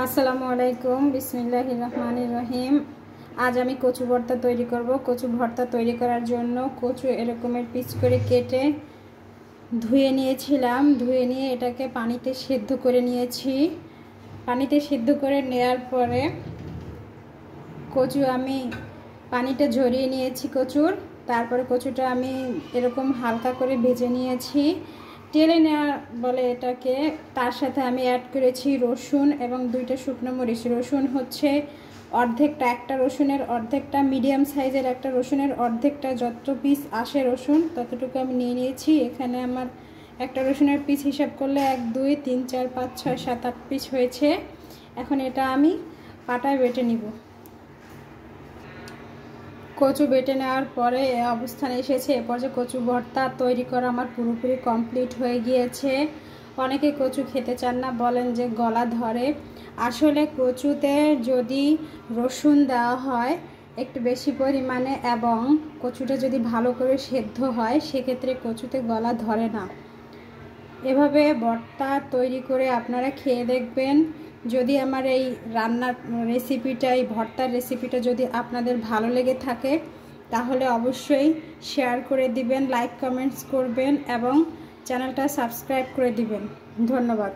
আসসালামু আলাইকুম, বিসমিল্লাহির রহমানির রহিম। আজ আমি কচু ভর্তা তৈরি করব। কচু ভর্তা তৈরি করার জন্য কচু এরকমের পিস করে কেটে ধুয়ে নিয়েছিলাম। ধুয়ে নিয়ে এটাকে পানিতে সেদ্ধ করে নিয়েছি। পানিতে সেদ্ধ করে নেওয়ার পরে কচু আমি পানিটা ঝরিয়ে নিয়েছি কচুর। তারপরে কচুটা আমি এরকম হালকা করে ভেজে নিয়েছি, টেলে নেওয়া বলে এটাকে। তার সাথে আমি অ্যাড করেছি রসুন এবং 2টা শুকনো মরিচ। রসুন হচ্ছে অর্ধেকটা, একটা রসুনের অর্ধেকটা, মিডিয়াম সাইজের একটা রসুনের অর্ধেকটা, যত পিস আসে রসুন ততটুকু আমি নিয়ে নিয়েছি। এখানে আমার একটা রসুনের পিস হিসাব করলে 1 2 3 4 5 6 7 8 পিস হয়েছে। এখন এটা আমি পাটায় বেটে নিব। কচু বেটে নেওয়ার পরে এই অবস্থানে এসেছে। এরপর যে কচু ভর্তা তৈরি করা আমার পুরোপুরি কমপ্লিট হয়ে গিয়েছে। অনেকে কচু খেতে চান না, বলেন যে গলা ধরে। আসলে কচুতে যদি রসুন দেওয়া হয় একটু বেশি পরিমাণে এবং কচুটা যদি ভালো করে সেদ্ধ হয়, সেক্ষেত্রে কচুতে গলা ধরে না। এভাবে ভর্তা তৈরি করে আপনারা খেয়ে দেখবেন। যদি আমার এই রান্নার রেসিপিটা, এই ভর্তার রেসিপিটা যদি আপনাদের ভালো লেগে থাকে তাহলে অবশ্যই শেয়ার করে দিবেন, লাইক কমেন্টস করবেন এবং চ্যানেলটা সাবস্ক্রাইব করে দিবেন। ধন্যবাদ।